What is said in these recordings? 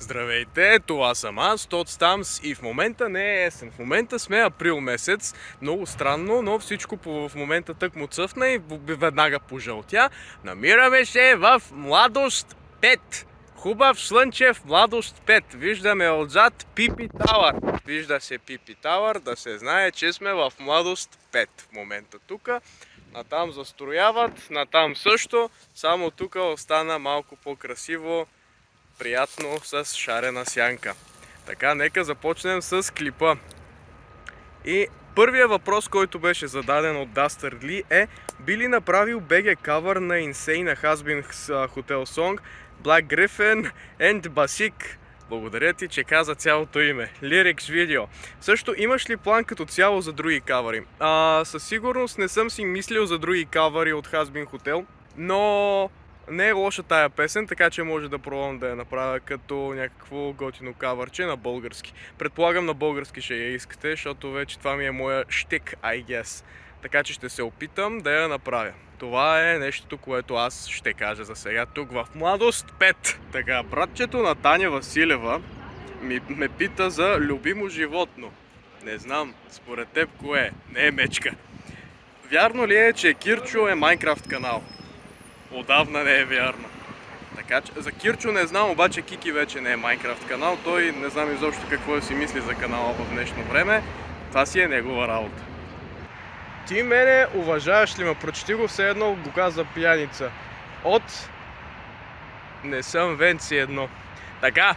Здравейте, това съм аз, Тотстамс, и в момента не е есен. В момента сме април месец. Много странно, но всичко в момента тъкмо цъфна и веднага пожълтя. Намираме се в Младост 5. Хубав слънчев Младост 5. Виждаме отзад Пипи Тауър. Вижда се Пипи Тауър, да се знае, че сме в Младост 5 в момента тук. Натам застрояват, натам също, само тук остана малко по-красиво, приятно с шарена сянка. Така, нека започнем с клипа. И първият въпрос, който беше зададен от Дастър Ли е: би ли направил BG кавър на Insane Has Been Hotel Song, Black Griffin and Basic? Благодаря ти, че каза цялото име. Lyrics видео. Също имаш ли план като цяло за други кавъри? Със сигурност не съм си мислил за други кавъри от Has Been Hotel, но не е лоша тая песен, така че може да пробвам да я направя като някакво готино кавърче на български. Предполагам на български ще я искате, защото вече това ми е моя щик, I guess. Така че ще се опитам да я направя. Това е нещото, което аз ще кажа за сега тук в Младост 5. Така, братчето на Таня Василева ме пита за любимо животно. Не знам, според теб кое е? Не е мечка. Вярно ли е, че Кирчо е Майнкрафт канал? Отдавна не е вярно. Така че за Кирчо не знам, обаче Кики вече не е Майнкрафт канал. Той не знам изобщо какво да си мисли за канала в днешно време. Това си е негова работа. Ти мене уважаваш ли ме? Прочети го все едно го каза пияница. От не съм Венци едно. Така.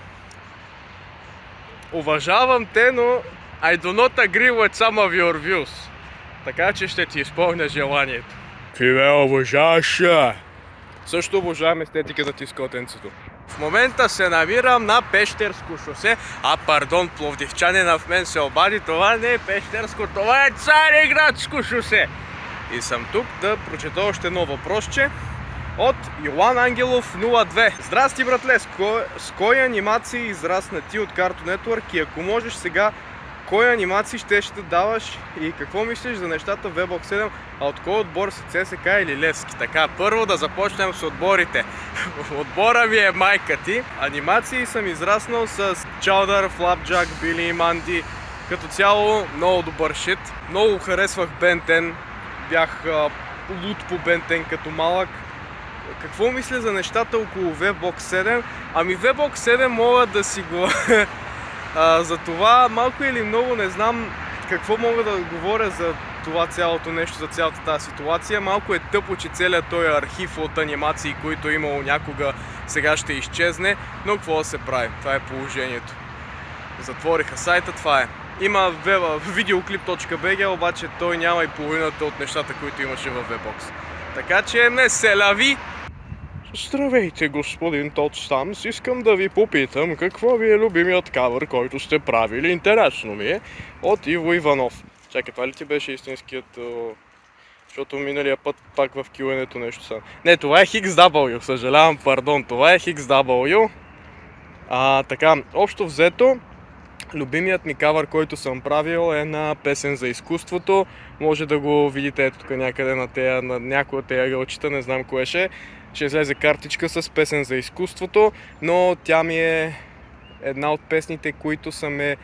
Уважавам те, но I do not agree with some of your views. Така че ще ти изпълня желанието. Ти ме уважаваш. Също обожавам естетиката ти с котенцето. В момента се намирам на Пещерско шосе. Пардон, пловдивчанина в мен се обади. Това не е Пещерско, това е Цариградско шосе. И съм тук да прочета още едно въпросче от Йоан Ангелов 02. Здрасти, братле, с кой анимации израсна ти от Cartoon Network и ако можеш сега, кой анимации ще да даваш и какво мислиш за нещата в Webbox 7, а от кой отбор си, ЦСК или Левски? Така, първо да започнем с отборите. Отбора ми е майка ти. Анимации съм израснал с Чаудър, Флапджак, Били и Манди. Като цяло много добър шит. Много харесвах Ben 10. Бях луд по Ben 10 като малък. Какво мисля за нещата около Webbox 7? Ами Webbox 7 мога да си го... За това малко или много не знам какво мога да говоря за това цялото нещо, за цялата тази ситуация. Малко е тъпо, че целият този архив от анимации, които е имало някога, сега ще изчезне, но какво да се прави? Това е положението. Затвориха сайта, това е. Има videoclip.bg, обаче той няма и половината от нещата, които имаше в Webbox. Така че не се лави! Здравейте, господин Тотстамс, искам да ви попитам какво ви е любимият кавър, който сте правили. Интересно ми е. От Иво Иванов. Чакай, това ли ти беше истинският... Защото миналия път пак в Q&A-то нещо са... Не, това е XW, съжалявам, пардон, това е XW. Така, общо взето, любимият ми кавър, който съм правил е на Песен за изкуството. Може да го видите ето тук някъде на някоя от тези гълчета, не знам кое ще излезе картичка с Песен за изкуството, но тя ми е една от песните, които са ме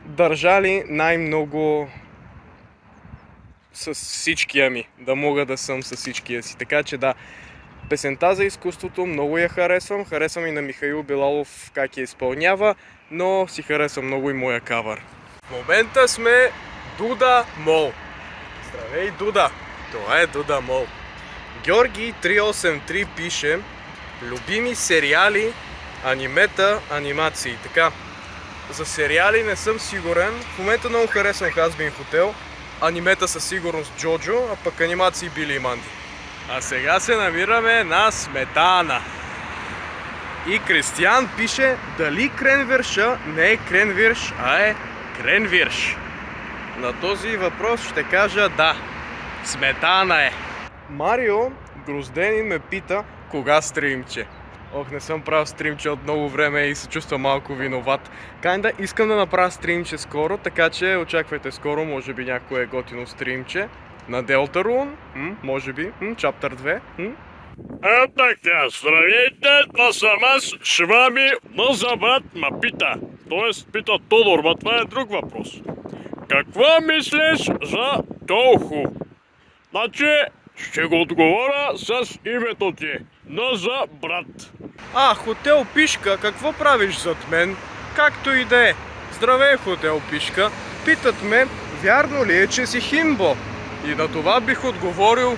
държали най-много с всичкия ми, да мога да съм с всичкия си. Така че да, песента за изкуството много я харесвам и на Михаил Билалов как я изпълнява, но си харесвам много и моя кавър. В момента сме Дуда Мол. Здравей, Дуда! Това е Дуда Мол. Георги 383 пише: любими сериали, анимета, анимации. Така, за сериали не съм сигурен. В момента много харесвам Has Been Hotel. Анимета със сигурност Джоджо, а пък анимации Били и Манди. А сега се намираме на Сметана. И Кристиян пише: дали кренвирша не е кренвирш, а е кренвирш. На този въпрос ще кажа да. Сметана е. Марио Грозденин ме пита кога стримче. Не съм правил стримче от много време и се чувствам малко виноват. Искам да направя стримче скоро, така че очаквайте скоро, може би някое готино стримче на Deltarune, може би, Chapter 2. Така, здравейте, това съм аз, Швами, мъза брат ма пита. Тоест пита Тодор, ма това е друг въпрос. Какво мислиш за Толху? Значи, ще го отговоря с името ти. Наза брат. Хотел Пишка, какво правиш зад мен? Както и да е. Здравей, Хотел Пишка. Питат ме, вярно ли е, че си химбо? И на това бих отговорил...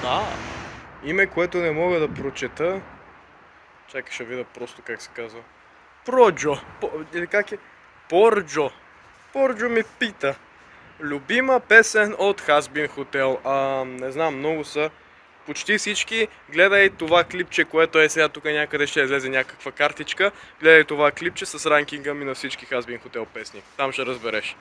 Да. Име, което не мога да прочета. Чакай, ще видя просто как се казва. Проджо. Или как е? Порджо. Порджо ми пита. Любима песен от Has Been Hotel. Не знам, много са. Почти всички. Гледай това клипче, което е сега тук някъде ще излезе някаква картичка. Гледай това клипче с ранкинга ми на всички Has Been Hotel песни. Там ще разбереш.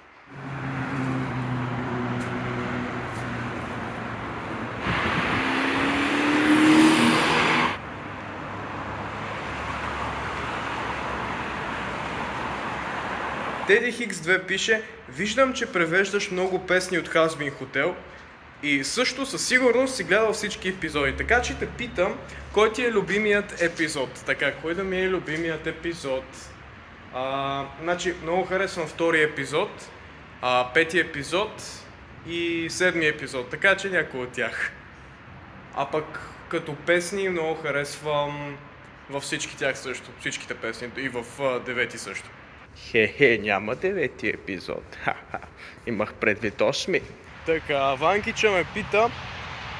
Теди Хикс 2 пише: виждам, че превеждаш много песни от Has Been Hotel и също със сигурност си гледал всички епизоди. Така че те питам, кой ти е любимият епизод? Така, кой да ми е любимият епизод? Значи, много харесвам втори епизод, пети епизод и седми епизод, така че някой от тях. А пък като песни много харесвам във всички тях също, всичките песни и в девети също. Хе, няма девети епизод. Имах предвид 8. Така, Ванкича ме пита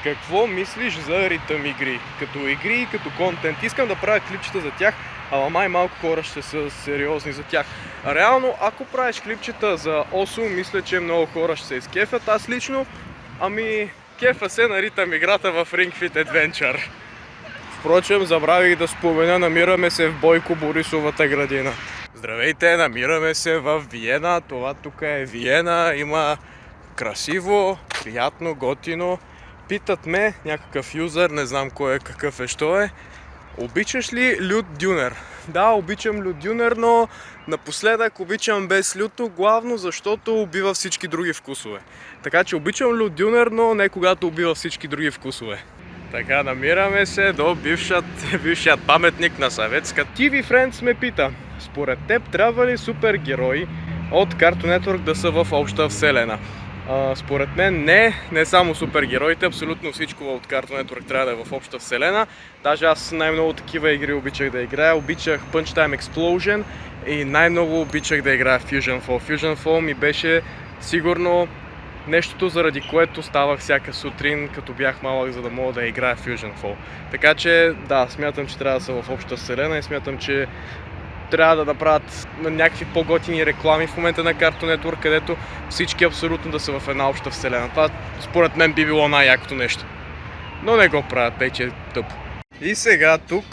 какво мислиш за ритъм игри. Като игри и като контент. Искам да правя клипчета за тях, ама май малко хора ще са сериозни за тях. Реално, ако правиш клипчета за ОСУ, мисля, че много хора ще се изкефят. Аз лично, кефа се на ритъм играта в Ring Fit Adventure. Впрочем, забравих да спомена, намираме се в Бойко Борисовата градина. Здравейте, намираме се в Виена. Това тук е Виена. Има красиво, приятно, готино. Питат ме някакъв юзър, не знам кой е, какъв е, що е. Обичаш ли лют дюнер? Да, обичам лют дюнер, но напоследък обичам без люто, главно защото убива всички други вкусове. Така че обичам лют дюнер, но не когато убива всички други вкусове. Така, намираме се до бившият паметник на съветска. TV Friends ме пита: според теб трябва ли супергерои от Cartoon Network да са в обща вселена? Според мен не само супергероите, абсолютно всичко от Cartoon Network трябва да е в обща вселена. Даже аз най-много такива игри обичах да играя. Обичах Punch Time Explosion и най-много обичах да играя Fusion Fall. Fusion Fall ми беше сигурно нещото, заради което ставах всяка сутрин, като бях малък, за да мога да играя Fusion Fall. Така че, да, смятам, че трябва да са в обща вселена и смятам, че трябва да направят някакви по-готини реклами в момента на Cartoon Network, където всички абсолютно да са в една обща вселена. Това според мен би било най-якото нещо. Но не го правят, тъй че е тъпо. И сега тук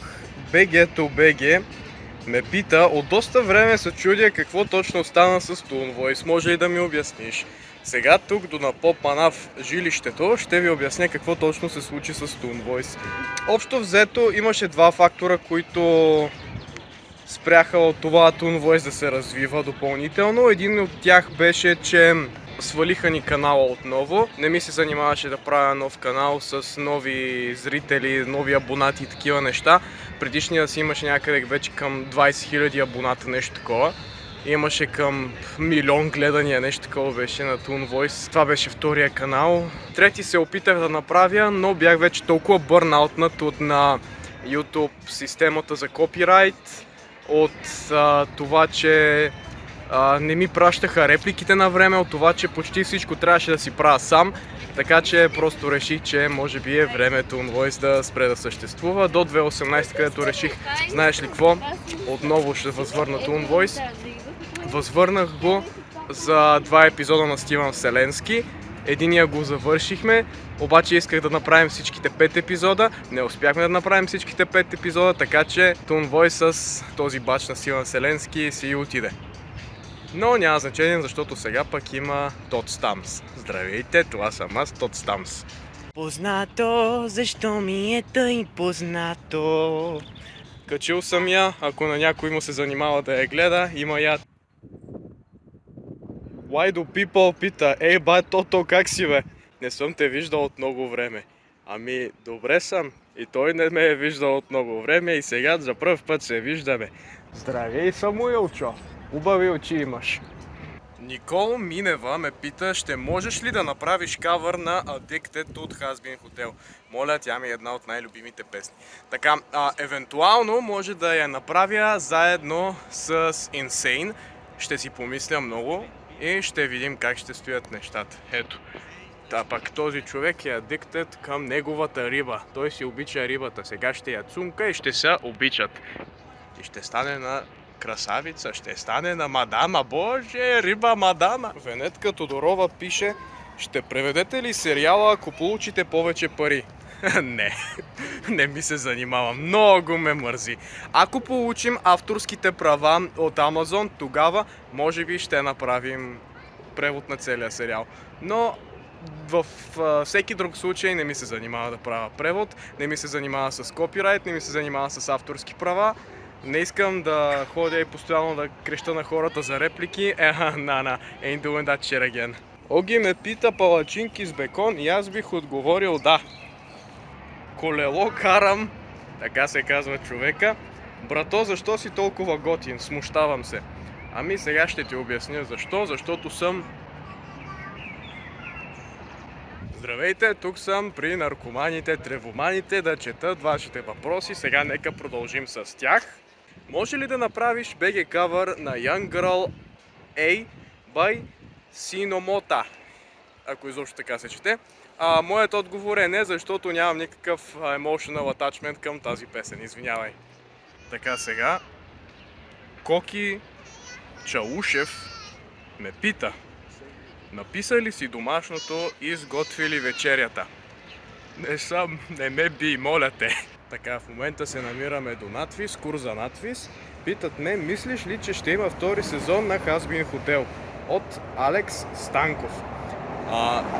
BG2BG ме пита: от доста време се чудя какво точно стана с Toon Voice. Може ли да ми обясниш? Сега тук до напопана в жилището ще ви обясня какво точно се случи с Toon Voice. Общо взето имаше два фактора, които спряха от това Toon Voice да се развива допълнително. Един от тях беше, че свалиха ни канала отново. Не ми се занимаваше да правя нов канал с нови зрители, нови абонати и такива неща. Предишния си имаше някъде вече към 20 000 абоната, нещо такова. Имаше към милион гледания, нещо такова беше на Toon Voice. Това беше втория канал. Трети се опитах да направя, но бях вече толкова бърнаутнат от на YouTube системата за копирайт, от това, че не ми пращаха репликите на време, от това, че почти всичко трябваше да си правя сам. Така че просто реших, че може би е време Toon Voice да спре да съществува. До 2018, където реших, знаеш ли какво, отново ще възвърна Toon Voice. Възвърнах го за 2 епизода на Стивън Вселенски. Единия го завършихме, обаче исках да направим всичките 5 епизода. Не успяхме да направим всичките 5 епизода, така че Toon Voice с този бач на Стивън Вселенски си отиде. Но няма значение, защото сега пък има Тод Стамс. Здравейте, това съм аз, Тод Стамс. Познато, защо ми е тъй познато? Качил съм я, ако на някой му се занимава да я гледа, има я. Why do people пита: ей бай Тото, как си бе? Не съм те виждал от много време. Ами, добре съм. И той не ме е виждал от много време и сега за пръв път се виждаме. Здравей, Самуилчо! Хубави очи имаш. Никол Минева ме пита, ще можеш ли да направиш кавър на Addicted от Has Been Hotel? Моля, тя ми е една от най-любимите песни. Така, евентуално може да я направя заедно с Insane. Ще си помисля много и ще видим как ще стоят нещата. Ето. Та пък този човек е addicted към неговата риба. Той си обича рибата. Сега ще я цунка и ще се обичат. И ще стане на красавица, ще стане на мадама. Боже, риба мадама! Венетка Тодорова пише: ще преведете ли сериала, ако получите повече пари? Не ми се занимавам. Много ме мързи. Ако получим авторските права от Амазон, тогава може би ще направим превод на целия сериал. Но в всеки друг случай не ми се занимава да правя превод, не ми се занимава с копирайт, не ми се занимава с авторски права. Не искам да ходя и постоянно да креща на хората за реплики. Ain't doing that shit again. Оги ме пита палачинки с бекон и аз бих отговорил да. Колело карам, така се казва човека. Брато, защо си толкова готин? Смущавам се. Ами сега ще ти обясня защо. Защото съм... Здравейте, тук съм при наркоманите, тревоманите да четат вашите въпроси. Сега нека продължим с тях. Може ли да направиш BG кавър на Young Girl A by Sinomota? Ако изобщо така се чете. Моят отговор е не, защото нямам никакъв emotional attachment към тази песен. Извинявай. Така сега. Коки Чаушев ме пита: написали си домашното и изготвили вечерята? Не съм, не ме би, моля те. Така, в момента се намираме до надвис, курс за надвис. Питат ме, мислиш ли, че ще има втори сезон на Has Been Hotel? От Алекс Станков.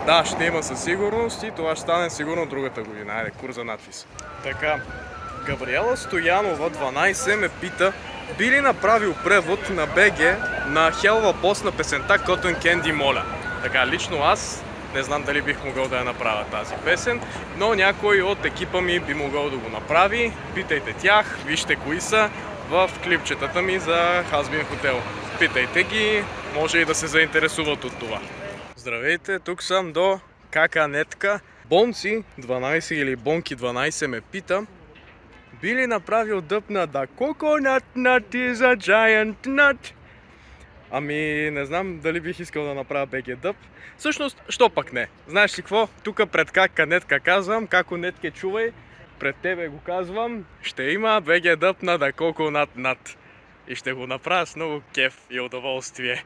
Да, ще има със сигурност и това ще стане сигурно другата година. Айде, курс за надвис. Така, Габриела Стоянова 12 ме пита, би ли направил превод на БГ на Helva Boss на песента Cotton Candy Моля? Така, лично аз не знам дали бих могъл да я направя тази песен, но някой от екипа ми би могъл да го направи. Питайте тях, вижте кои са в клипчетата ми за Has Been Hotel. Питайте ги, може и да се заинтересуват от това. Здравейте, тук съм до Каканетка. Бонци 12 или Бонки 12 ме пита, би ли направил дъб на The Coconut Nut is a Giant Nut? Ами, не знам дали бих искал да направя BG дъб. Всъщност, що пък не? Знаеш ли какво? Тук пред Каканетка казвам, како Нетке чувай, пред тебе го казвам, ще има BG дъб на The Coconut Nut. И ще го направя с много кеф и удоволствие.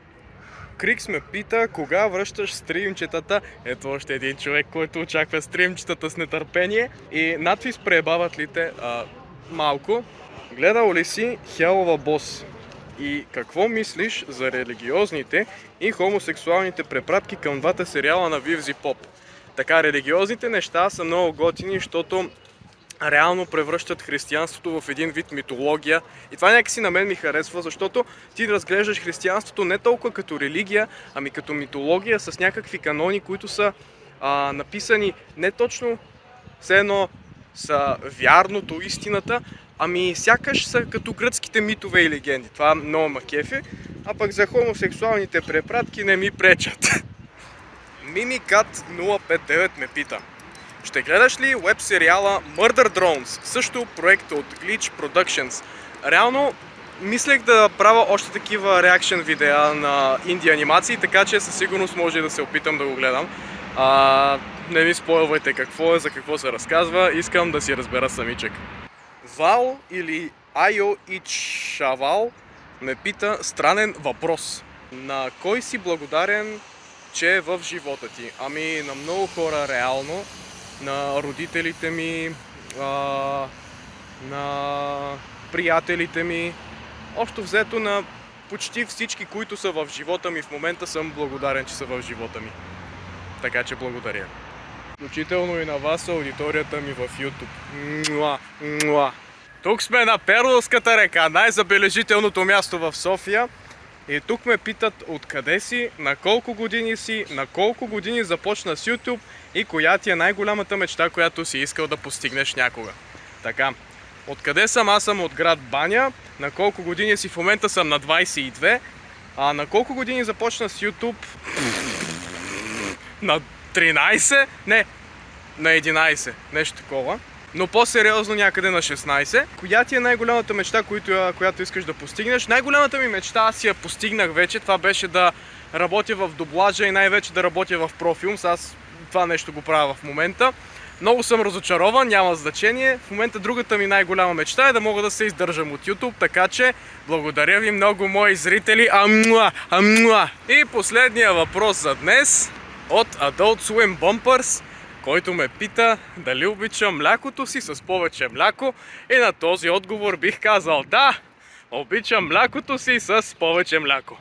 Крикс ме пита, кога връщаш стримчетата. Ето още един човек, който очаква стримчетата с нетърпение. И надвис преебават ли те? Малко. Гледал ли си Helva Boss? И какво мислиш за религиозните и хомосексуалните препратки към двата сериала на Вивзи Поп? Така, религиозните неща са много готини, защото реално превръщат християнството в един вид митология. И това някакси на мен ми харесва, защото ти разглеждаш християнството не толкова като религия, ами като митология с някакви канони, които са написани не точно все едно са вярното, истината, ами сякаш са като гръцките митове и легенди. Това много ма кефи, а пък за хомосексуалните препратки не ми пречат. Mimicat 059 ме пита: ще гледаш ли веб сериала Murder Drones, също проект от Glitch Productions? Реално мислех да правя още такива реакшн видеа на инди анимации, така че със сигурност може да се опитам да го гледам. Не ми спойлвайте какво е, за какво се разказва, искам да си разбера самичък. Вал или Айо Ичавал ме пита странен въпрос: на кой си благодарен, че е в живота ти? Ами на много хора реално. На родителите ми, на приятелите ми, общо взето на почти всички, които са в живота ми в момента, съм благодарен, че са в живота ми. Така че благодаря. Включително и на вас, аудиторията ми в YouTube. Тук сме на Перловската река, най-забележителното място в София. И тук ме питат откъде си, на колко години си, на колко години започна с YouTube и коя ти е най-голямата мечта, която си искал да постигнеш някога. Така, откъде съм? Аз съм от град Баня. На колко години си? В момента съм на 22. А на колко години започна с YouTube? На 13? Не, на 11. Нещо такова. Но по-сериозно някъде на 16. Коя ти е най-голямата мечта, която искаш да постигнеш? Най-голямата ми мечта аз си я постигнах вече. Това беше да работя в дублажа и най-вече да работя в профилмс. Аз това нещо го правя в момента. Много съм разочарован, няма значение. В момента другата ми най-голяма мечта е да мога да се издържам от YouTube, така че благодаря ви много, мои зрители. Амуа! И последния въпрос за днес от Adult Swim Bumpers, който ме пита дали обичам млякото си с повече мляко, и на този отговор бих казал да, обичам млякото си с повече мляко.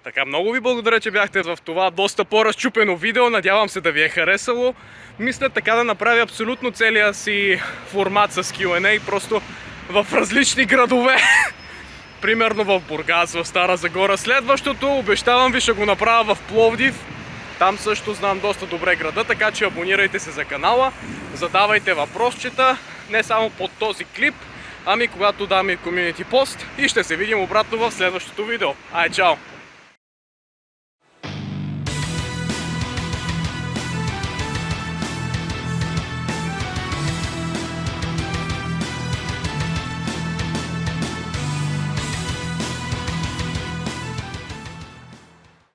Така, много ви благодаря, че бяхте в това доста по-разчупено видео, надявам се да ви е харесало. Мисля така да направя абсолютно целия си формат с Q&A, просто в различни градове. Примерно в Бургас, в Стара Загора. Следващото, обещавам ви, ще го направя в Пловдив. Там също знам доста добре града, така че абонирайте се за канала, задавайте въпросчета, не само под този клип, ами когато дам и комюнити пост, и ще се видим обратно в следващото видео. Ай, чао!